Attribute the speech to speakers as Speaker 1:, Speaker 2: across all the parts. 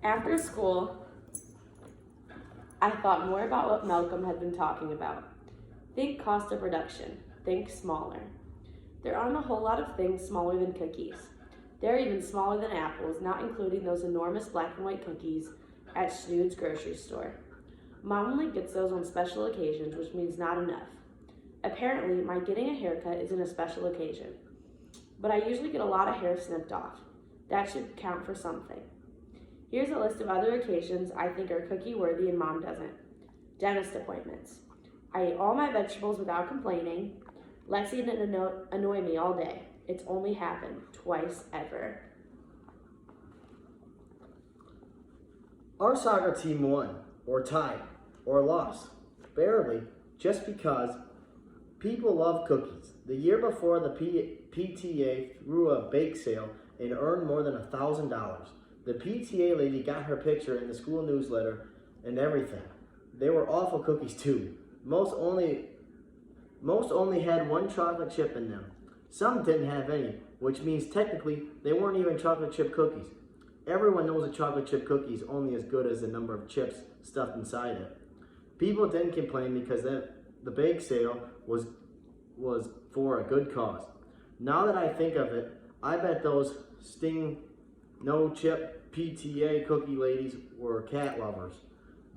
Speaker 1: After school, I thought more about what Malcolm had been talking about. Think cost of production. Think smaller. There aren't a whole lot of things smaller than cookies. They're even smaller than apples, not including those enormous black and white cookies at Snood's grocery store. Mom only gets those on special occasions, which means not enough. Apparently, my getting a haircut isn't a special occasion, but I usually get a lot of hair snipped off. That should count for something. Here's a list of other occasions I think are cookie worthy and Mom doesn't. Dentist appointments. I eat all my vegetables without complaining. Lexi didn't annoy me all day. It's only happened twice ever.
Speaker 2: Our soccer team won, or tied, or lost, barely, just because people love cookies. The year before, the PTA threw a bake sale and earned more than $1,000. The PTA lady got her picture in the school newsletter and everything. They were awful cookies too. Most only had one chocolate chip in them. Some didn't have any, which means technically they weren't even chocolate chip cookies. Everyone knows a chocolate chip cookie is only as good as the number of chips stuffed inside it. People didn't complain because the bake sale was for a good cause. Now that I think of it, I bet those Sting no chip PTA cookie ladies were cat lovers.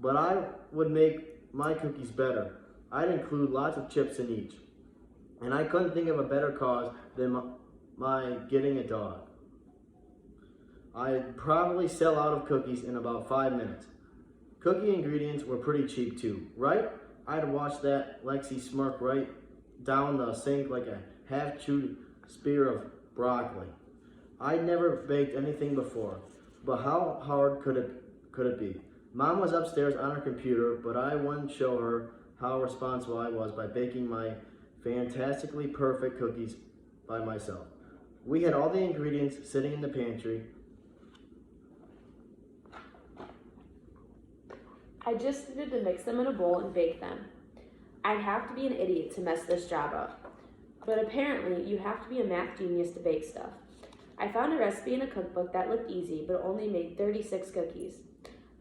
Speaker 2: But I would make my cookies better. I'd include lots of chips in each. And I couldn't think of a better cause than my getting a dog. I'd probably sell out of cookies in about 5 minutes. Cookie ingredients were pretty cheap too, right? I'd watch that Lexi smirk right down the sink like a half-chewed spear of broccoli. I'd never baked anything before, but how hard could it be? Mom was upstairs on her computer, but I wouldn't show her how responsible I was by baking my fantastically perfect cookies by myself. We had all the ingredients sitting in the pantry.
Speaker 1: I just needed to mix them in a bowl and bake them. I'd have to be an idiot to mess this job up. But apparently, you have to be a math genius to bake stuff. I found a recipe in a cookbook that looked easy, but only made 36 cookies.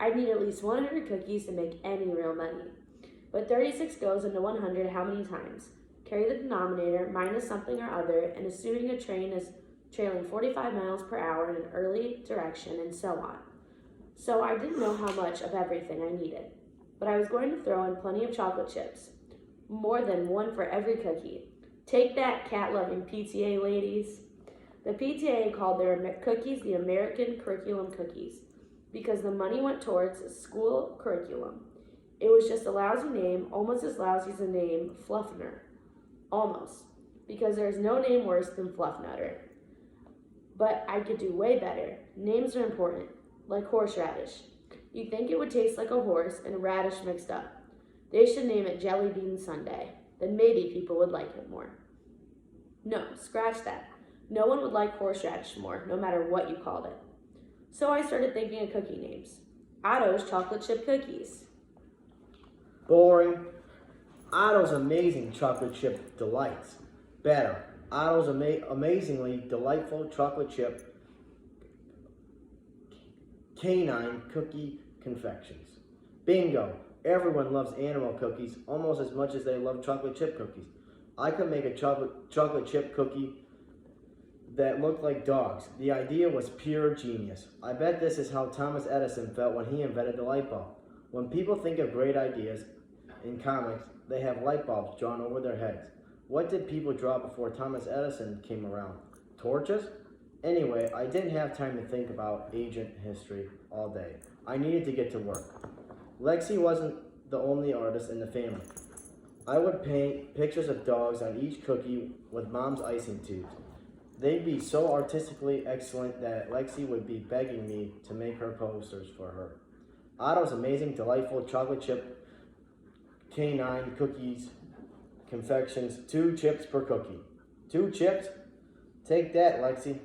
Speaker 1: I'd need at least 100 cookies to make any real money. But 36 goes into 100 how many times? Carry the denominator, minus something or other, and assuming a train is trailing 45 miles per hour in an early direction, and so on. So I didn't know how much of everything I needed. But I was going to throw in plenty of chocolate chips. More than one for every cookie. Take that, cat-loving PTA ladies. The PTA called their cookies the American Curriculum Cookies because the money went towards school curriculum. It was just a lousy name, almost as lousy as the name Fluffner. Almost. Because there's no name worse than Fluffnutter. But I could do way better. Names are important, like horseradish. You'd think it would taste like a horse and radish mixed up. They should name it Jelly Bean Sundae. Then maybe people would like it more. No, scratch that. No one would like horseradish more, no matter what you called it. So I started thinking of cookie names. Otto's chocolate chip cookies.
Speaker 2: Boring. Otto's amazing chocolate chip delights. Better. Otto's amazingly delightful chocolate chip canine cookie confections. Bingo. Everyone loves animal cookies almost as much as they love chocolate chip cookies. I could make a chocolate chip cookie that looked like dogs. The idea was pure genius. I bet this is how Thomas Edison felt when he invented the light bulb. When people think of great ideas in comics, they have light bulbs drawn over their heads. What did people draw before Thomas Edison came around? Torches? Anyway, I didn't have time to think about ancient history all day. I needed to get to work. Lexi wasn't the only artist in the family. I would paint pictures of dogs on each cookie with Mom's icing tubes. They'd be so artistically excellent that Lexi would be begging me to make her posters for her. Otto's amazing, delightful chocolate chip canine cookies confections, 2 chips per cookie. 2 chips? Take that, Lexi.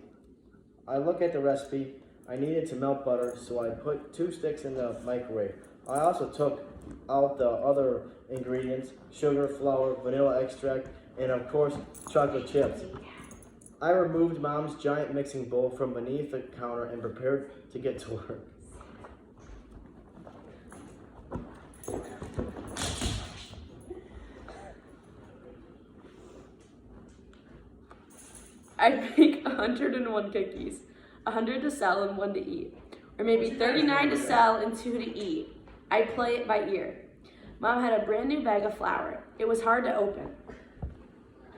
Speaker 2: I look at the recipe. I needed to melt butter, so I put 2 sticks in the microwave. I also took out the other ingredients, sugar, flour, vanilla extract, and of course, chocolate chips. I removed Mom's giant mixing bowl from beneath the counter and prepared to get to work.
Speaker 1: I'd make 101 cookies, 100 to sell and 1 to eat. Or maybe 39 to sell and 2 to eat. I'd play it by ear. Mom had a brand new bag of flour. It was hard to open,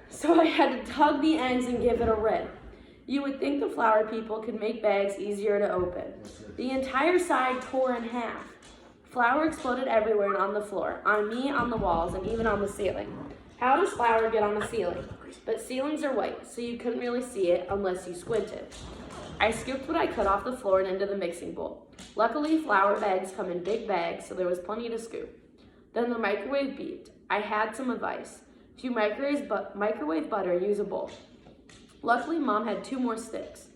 Speaker 1: so I had to tug the ends and give it a rip. You would think the flour people could make bags easier to open. The entire side tore in half. Flour exploded everywhere and on the floor, on me, on the walls, and even on the ceiling. How does flour get on the ceiling? But ceilings are white, so you couldn't really see it unless you squinted. I scooped what I could off the floor and into the mixing bowl. Luckily, flour bags come in big bags, so there was plenty to scoop. Then the microwave beeped. I had some advice. If you microwave butter, use a bowl. Luckily, Mom had 2 more sticks.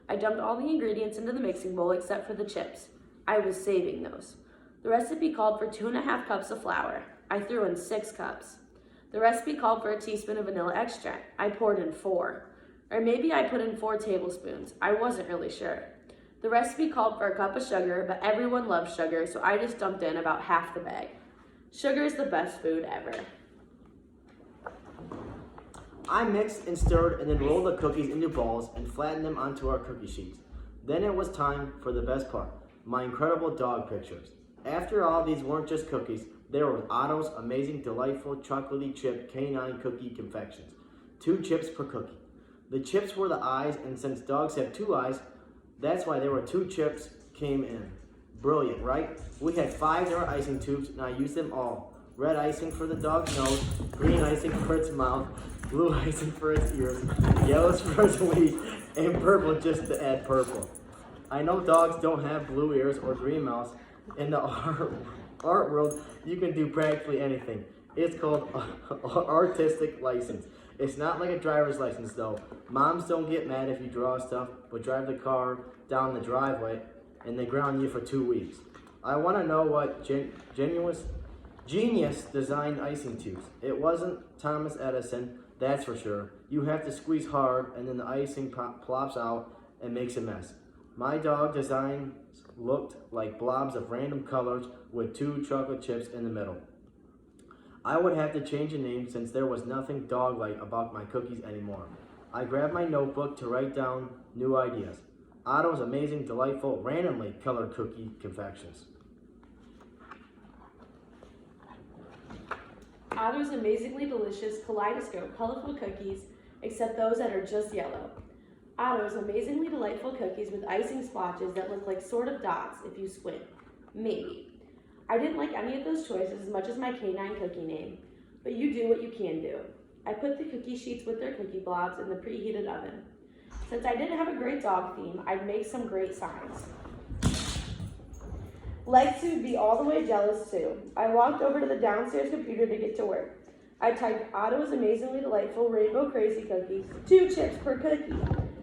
Speaker 1: I dumped all the ingredients into the mixing bowl except for the chips. I was saving those. The recipe called for 2.5 cups of flour. I threw in 6 cups. The recipe called for a teaspoon of vanilla extract. I poured in 4. Or maybe I put in 4 tablespoons. I wasn't really sure. The recipe called for a cup of sugar, but everyone loves sugar, so I just dumped in about half the bag. Sugar is the best food ever.
Speaker 2: I mixed and stirred and then rolled the cookies into balls and flattened them onto our cookie sheets. Then it was time for the best part, my incredible dog pictures. After all, these weren't just cookies. They were Otto's amazing, delightful, chocolatey chip canine cookie confections. 2 chips per cookie. The chips were the eyes, and since dogs have 2 eyes, that's why there were 2 chips came in. Brilliant, right? We had 5 different icing tubes, and I used them all. Red icing for the dog's nose, green icing for its mouth, blue icing for its ears, yellows for its wings, and purple just to add purple. I know dogs don't have blue ears or green mouths. In the art world, you can do practically anything. It's called artistic license. It's not like a driver's license though. Moms don't get mad if you draw stuff, but drive the car down the driveway and they ground you for 2 weeks. I want to know what genius designed icing tubes. It wasn't Thomas Edison, that's for sure. You have to squeeze hard and then the icing plops out and makes a mess. My dog designs looked like blobs of random colors with 2 chocolate chips in the middle. I would have to change the name since there was nothing dog-like about my cookies anymore. I grabbed my notebook to write down new ideas. Otto's amazing, delightful, randomly colored cookie confections.
Speaker 1: Otto's amazingly delicious kaleidoscope colorful cookies, except those that are just yellow. Otto's amazingly delightful cookies with icing splotches that look like sort of dots if you squint. Maybe. I didn't like any of those choices as much as my canine cookie name, but you do what you can do. I put the cookie sheets with their cookie blobs in the preheated oven. Since I didn't have a great dog theme, I'd make some great signs. Legs would be all the way jealous too. I walked over to the downstairs computer to get to work. I typed Otto's amazingly delightful rainbow crazy cookies, 2 chips per cookie.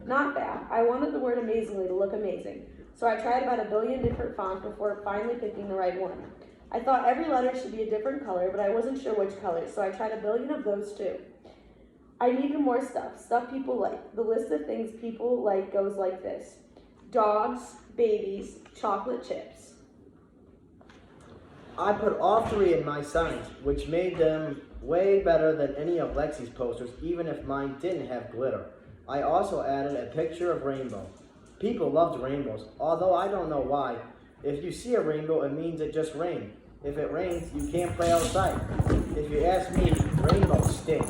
Speaker 1: Not bad. I wanted the word amazingly to look amazing. So I tried about 1 billion different fonts before finally picking the right one. I thought every letter should be a different color, but I wasn't sure which color, so I tried 1 billion of those too. I needed more stuff people like. The list of things people like goes like this: dogs, babies, chocolate chips.
Speaker 2: I put all 3 in my signs, which made them way better than any of Lexi's posters, even if mine didn't have glitter. I also added a picture of rainbow. People loved rainbows, although I don't know why. If you see a rainbow, it means it just rained. If it rains, you can't play outside. If you ask me, rainbows stink.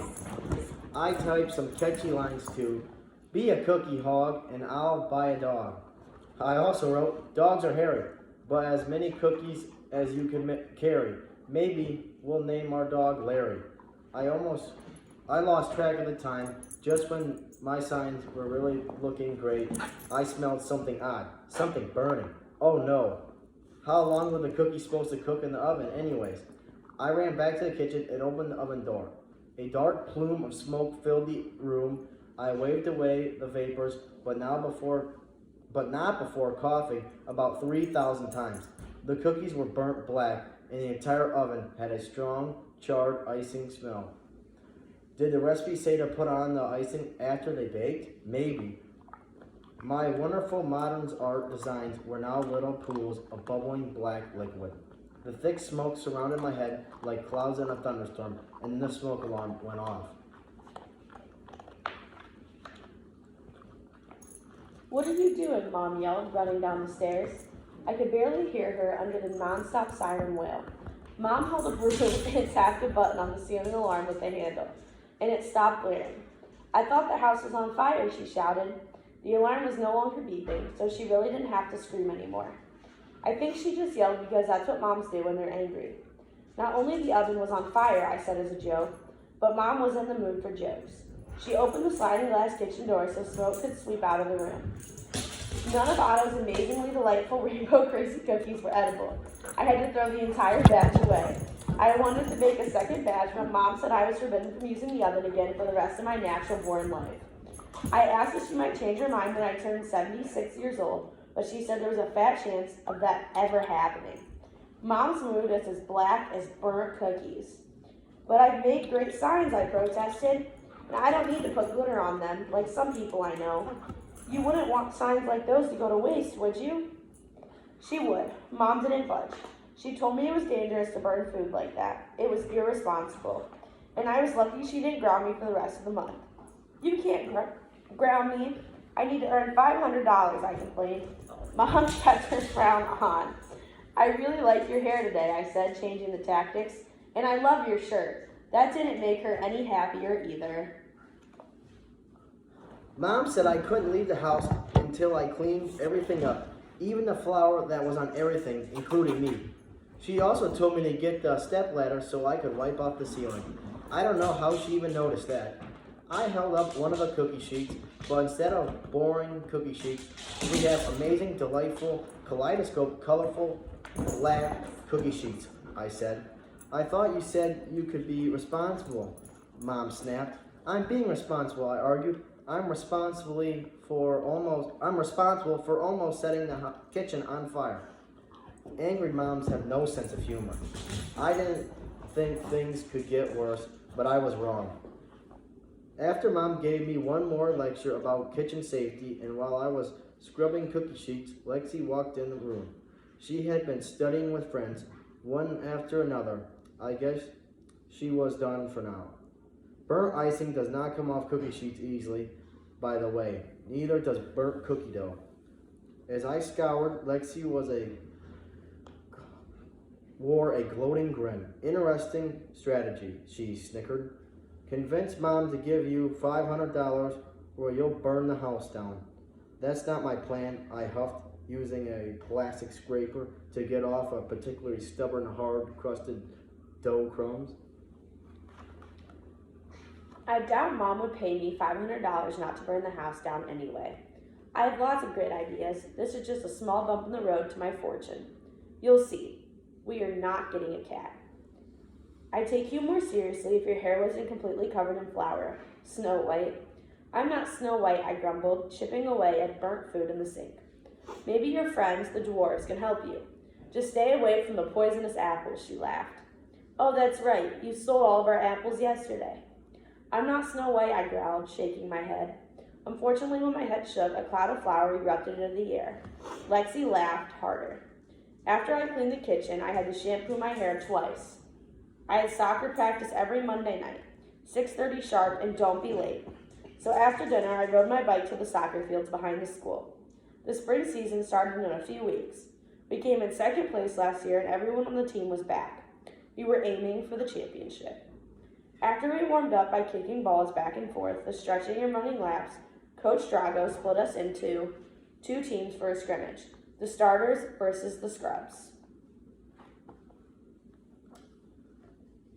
Speaker 2: I typed some catchy lines too. Be a cookie hog, and I'll buy a dog. I also wrote, dogs are hairy, but as many cookies as you can carry. Maybe we'll name our dog Larry. I lost track of the time. Just when my signs were really looking great, I smelled something odd, something burning. Oh no. How long were the cookies supposed to cook in the oven anyways? I ran back to the kitchen and opened the oven door. A dark plume of smoke filled the room. I waved away the vapors, but not before coughing about 3,000 times. The cookies were burnt black, and the entire oven had a strong, charred icing smell. Did the recipe say to put on the icing after they baked? Maybe. My wonderful modern art designs were now little pools of bubbling black liquid. The thick smoke surrounded my head like clouds in a thunderstorm, and then the smoke alarm went off.
Speaker 1: What are you doing? Mom yelled, running down the stairs. I could barely hear her under the nonstop siren wail. Mom held a broom and tapped a button on the ceiling alarm with a handle, and it stopped blaring. I thought the house was on fire, she shouted. The alarm was no longer beeping, so she really didn't have to scream anymore. I think she just yelled because that's what moms do when they're angry. Not only the oven was on fire, I said as a joke, but Mom was in the mood for jokes. She opened the sliding glass kitchen door so smoke could sweep out of the room. None of Otto's amazingly delightful Rainbow Crazy cookies were edible. I had to throw the entire batch away. I wanted to bake a second batch, but Mom said I was forbidden from using the oven again for the rest of my natural born life. I asked if she might change her mind when I turned 76 years old, but she said there was a fat chance of that ever happening. Mom's mood is as black as burnt cookies. But I've made great signs, I protested. And I don't need to put glitter on them, like some people I know. You wouldn't want signs like those to go to waste, would you? She would. Mom didn't budge. She told me it was dangerous to burn food like that. It was irresponsible. And I was lucky she didn't ground me for the rest of the month. You can't ground me. I need to earn $500, I complained. Mom kept her frown on. I really like your hair today, I said, changing the tactics. And I love your shirt. That didn't make her any happier either.
Speaker 2: Mom said I couldn't leave the house until I cleaned everything up, even the flour that was on everything, including me. She also told me to get the stepladder so I could wipe off the ceiling. I don't know how she even noticed that. I held up one of the cookie sheets, but instead of boring cookie sheets, we have amazing, delightful, kaleidoscope, colorful, black cookie sheets, I said. I thought you said you could be responsible, Mom snapped. I'm being responsible, I argued. I'm responsible for almost setting the kitchen on fire. Angry moms have no sense of humor. I didn't think things could get worse, but I was wrong. After Mom gave me one more lecture about kitchen safety, and while I was scrubbing cookie sheets, Lexi walked in the room. She had been studying with friends, one after another. I guess she was done for now. Burnt icing does not come off cookie sheets easily, by the way. Neither does burnt cookie dough. As I scoured, Lexi wore a gloating grin. Interesting strategy, she snickered. Convince Mom to give you $500 or you'll burn the house down. That's not my plan, I huffed, using a plastic scraper to get off a particularly stubborn, hard-crusted dough crumbs.
Speaker 1: I doubt Mom would pay me $500 not to burn the house down anyway. I have lots of great ideas. This is just a small bump in the road to my fortune. You'll see. We are not getting a cat. I'd take you more seriously if your hair wasn't completely covered in flour. Snow White. I'm not Snow White, I grumbled, chipping away at burnt food in the sink. Maybe your friends, the dwarves, can help you. Just stay away from the poisonous apples, she laughed. Oh, that's right. You stole all of our apples yesterday. I'm not Snow White, I growled, shaking my head. Unfortunately, when my head shook, a cloud of flour erupted into the air. Lexi laughed harder. After I cleaned the kitchen, I had to shampoo my hair twice. I had soccer practice every Monday night, 6:30 sharp, and don't be late. So after dinner, I rode my bike to the soccer fields behind the school. The spring season started in a few weeks. We came in second place last year, and everyone on the team was back. We were aiming for the championship. After we warmed up by kicking balls back and forth, the stretching and running laps, Coach Drago split us into two teams for a scrimmage, the starters versus the scrubs.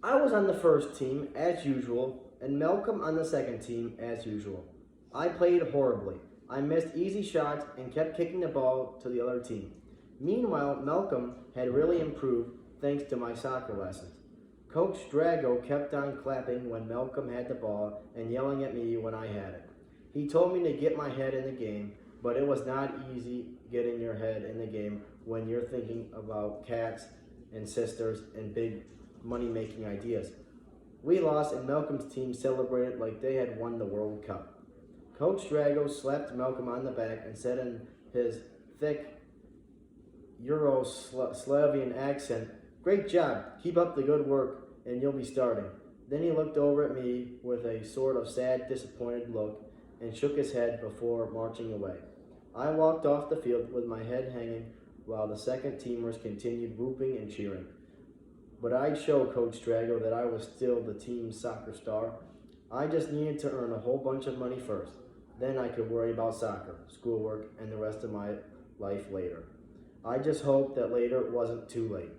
Speaker 2: I was on the first team, as usual, and Malcolm on the second team, as usual. I played horribly. I missed easy shots and kept kicking the ball to the other team. Meanwhile, Malcolm had really improved thanks to my soccer lessons. Coach Drago kept on clapping when Malcolm had the ball and yelling at me when I had it. He told me to get my head in the game, but it was not easy getting your head in the game when you're thinking about cats and sisters and big money-making ideas. We lost and Malcolm's team celebrated like they had won the World Cup. Coach Drago slapped Malcolm on the back and said in his thick Yugoslavian accent, "Great job, keep up the good work, and you'll be starting." Then he looked over at me with a sort of sad, disappointed look and shook his head before marching away. I walked off the field with my head hanging while the second teamers continued whooping and cheering. But I'd show Coach Drago that I was still the team's soccer star. I just needed to earn a whole bunch of money first. Then I could worry about soccer, schoolwork, and the rest of my life later. I just hoped that later wasn't too late.